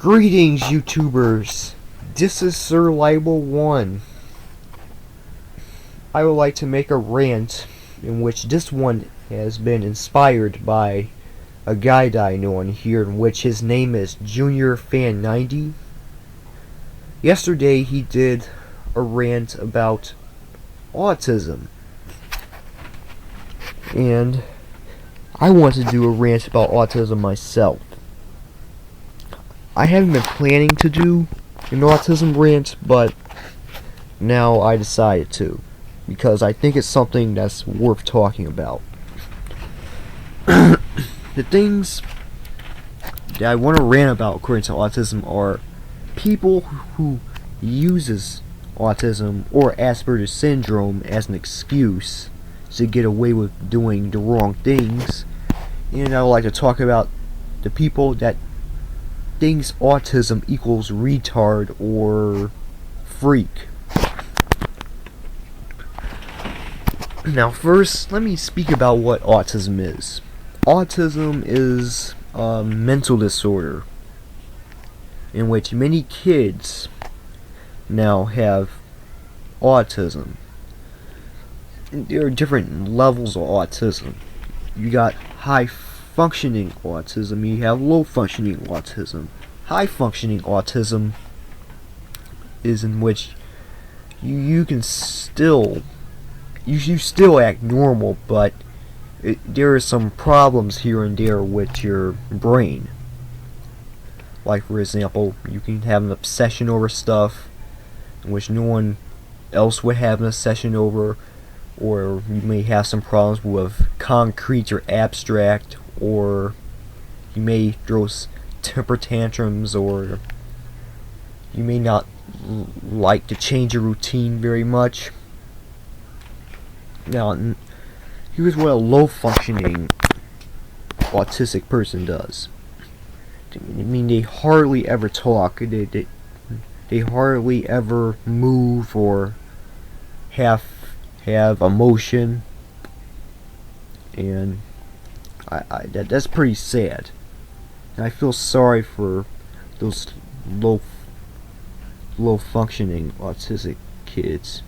Greetings, YouTubers. This is SirLeibl1. I would like to make a rant in which this one has been inspired by a guy that I know on here, in which his name is JuniorFan90. Yesterday he did a rant about autism, and I want to do a rant about autism myself. I haven't been planning to do an autism rant, but now I decided to, because I think it's something that's worth talking about. The things that I want to rant about according to autism are people who uses autism or Asperger's syndrome as an excuse to get away with doing the wrong things, and I would like to talk about the people that thinks autism equals retard or freak. Now first, let me speak about what autism is. Autism is a mental disorder in which many kids now have autism. There are different levels of autism. You got high functioning autism, you have low functioning autism. High functioning autism is in which you can still you still act normal, but there are some problems here and there with your brain. Like, for example, you can have an obsession over stuff in which no one else would have an obsession over, or you may have some problems with concrete or abstract, or you may throw temper tantrums, or you may not like to change your routine very much. Now, here's what a low functioning autistic person does. I mean, they hardly ever talk, they hardly ever move or have emotion, and that's pretty sad. And I feel sorry for those low functioning autistic kids,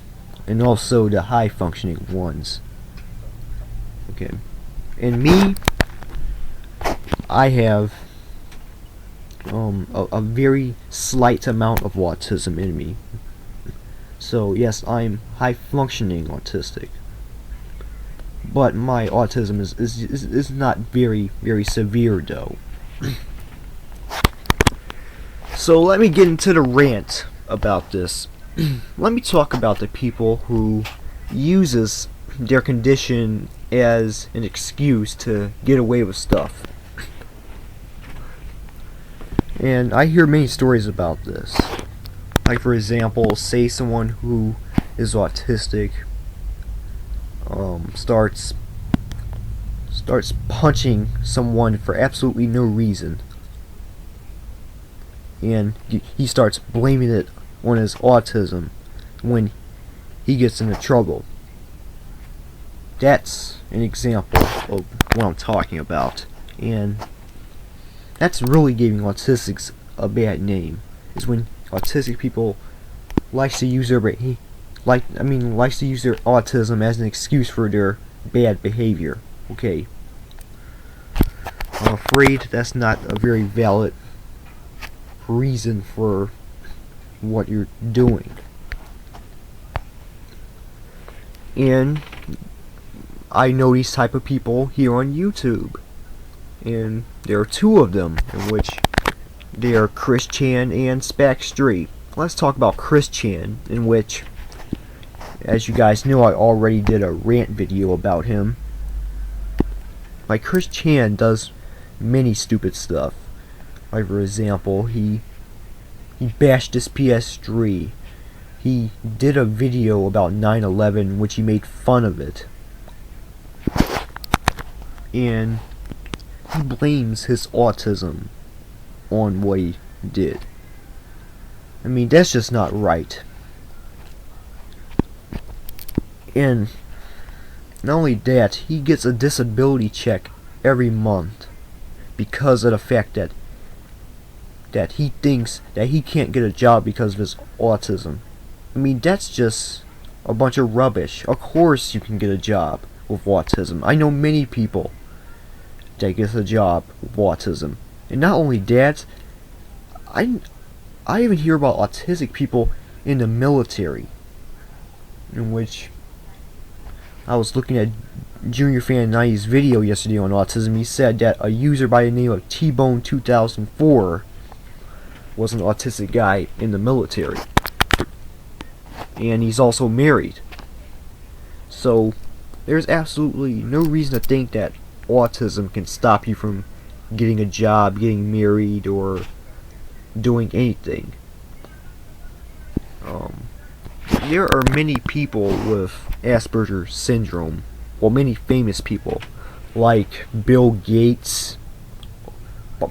and also the high functioning ones. Okay, and me, I have a very slight amount of autism in me. So yes, I'm high functioning autistic, but my autism is not very severe though. So let me get into the rant about this. Let me talk about the people who uses their condition as an excuse to get away with stuff. And I hear many stories about this. Like, for example, say someone who is autistic starts punching someone for absolutely no reason, and he starts blaming it on his autism when he gets into trouble. That's an example of what I'm talking about, and that's really giving autistics a bad name. Is when autistic people likes to use their likes to use their autism as an excuse for their bad behavior. Okay, I'm afraid that's not a very valid reason for what you're doing. And I know these type of people here on YouTube, and there are two of them, in which they are Chris Chan and Spack Street. Let's talk about Chris Chan, in which, as you guys know, I already did a rant video about him. Like, Chris Chan does many stupid stuff. Like, for example, he bashed his PS3. He did a video about 9/11 in which he made fun of it, and he blames his autism on what he did. I mean, that's just not right. And not only that, he gets a disability check every month because of the fact that that he thinks that he can't get a job because of his autism. I mean, that's just a bunch of rubbish. Of course you can get a job with autism. I know many people that get a job with autism. And not only that, I even hear about autistic people in the military, in which I was looking at Junior Fan 90's video yesterday on autism. He said that a user by the name of T-Bone 2004 was an autistic guy in the military, and he's also married. So there's absolutely no reason to think that autism can stop you from getting a job, getting married, or doing anything. There are many people with Asperger's syndrome. Well, many famous people, like Bill Gates.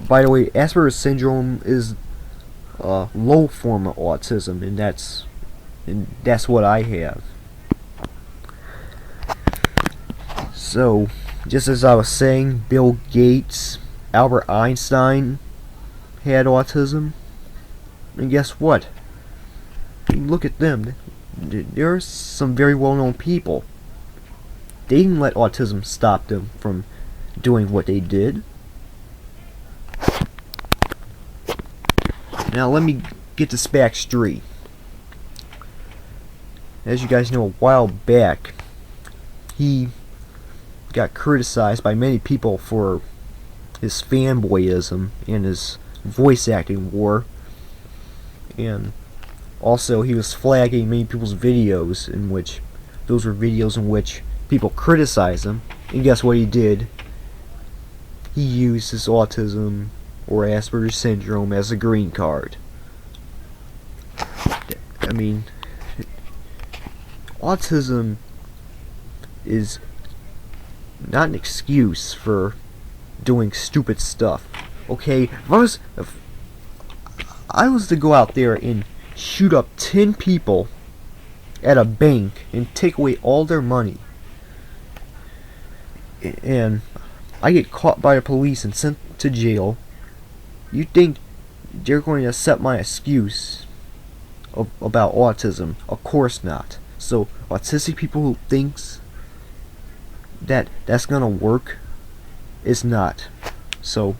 By the way, Asperger's syndrome is a low form of autism, and that's what I have. So, just as I was saying, Bill Gates, Albert Einstein had autism, and guess what? Look at them. There are some very well-known people. They didn't let autism stop them from doing what they did. Now let me get this back straight. As you guys know, a while back, he got criticized by many people for his fanboyism and his voice acting war. And also, he was flagging many people's videos, in which those were videos in which people criticized him. And guess what he did? He used his autism or Asperger's syndrome as a green card. I mean, autism is not an excuse for doing stupid stuff. Okay, if I was to go out there and shoot up 10 people at a bank and take away all their money, and I get caught by the police and sent to jail, you think they're going to accept my excuse about autism? Of course not. So autistic people who thinks that that's gonna work, it's not. So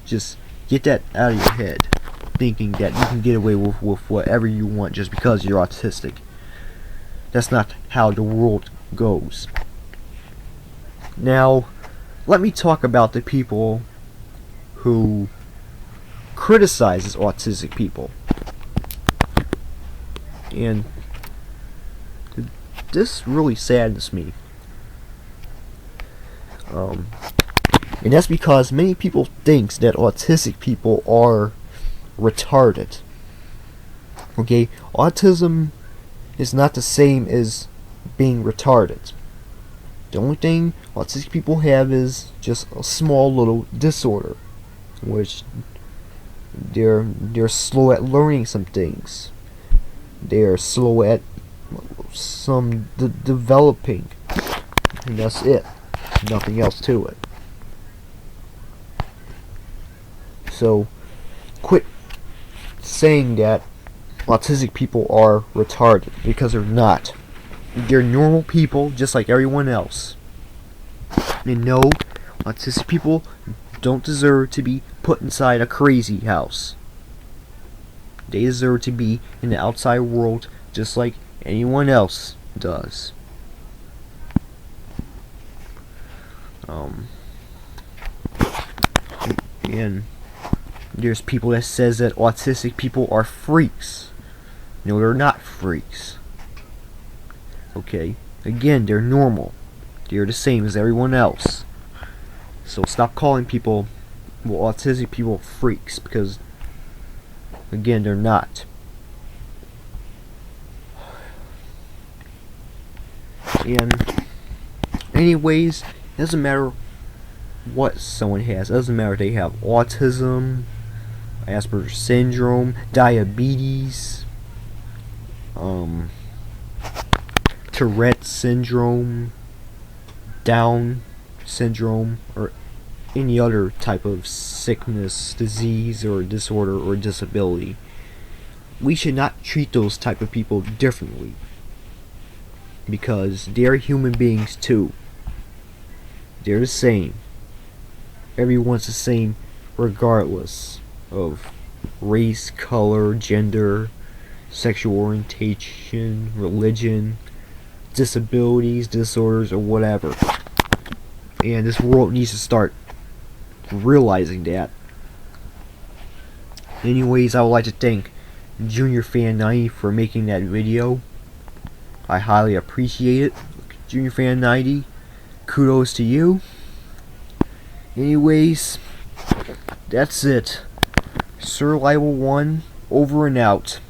just get that out of your head, thinking that you can get away with whatever you want just because you're autistic. That's not how the world goes. Now, let me talk about the people who criticizes autistic people. And this really saddens me. And that's because many people think that autistic people are retarded. Okay, autism is not the same as being retarded. The only thing autistic people have is just a small little disorder, which they're slow at learning some things. They're slow at some developing, and that's it. Nothing else to it. So quit saying that autistic people are retarded, because they're not. They're normal people just like everyone else. And no, autistic people don't deserve to be put inside a crazy house. They deserve to be in the outside world just like anyone else does. And there's people that says that autistic people are freaks. No, they're not freaks. Okay, again, they're normal. They're the same as everyone else. So stop calling people, well, autistic people, freaks, because again, they're not. And anyways, it doesn't matter what someone has. It doesn't matter if they have autism, Asperger's syndrome, diabetes, Tourette syndrome, Down syndrome, or any other type of sickness, disease, or disorder, or disability. We should not treat those type of people differently, because they're human beings too. They're the same. Everyone's the same regardless of race, color, gender, sexual orientation, religion, disabilities, disorders, or whatever. And this world needs to start realizing that. Anyways, I would like to thank Junior Fan 90 for making that video. I highly appreciate it. Junior Fan 90, kudos to you. Anyways, that's it. SirLeibl1 over and out.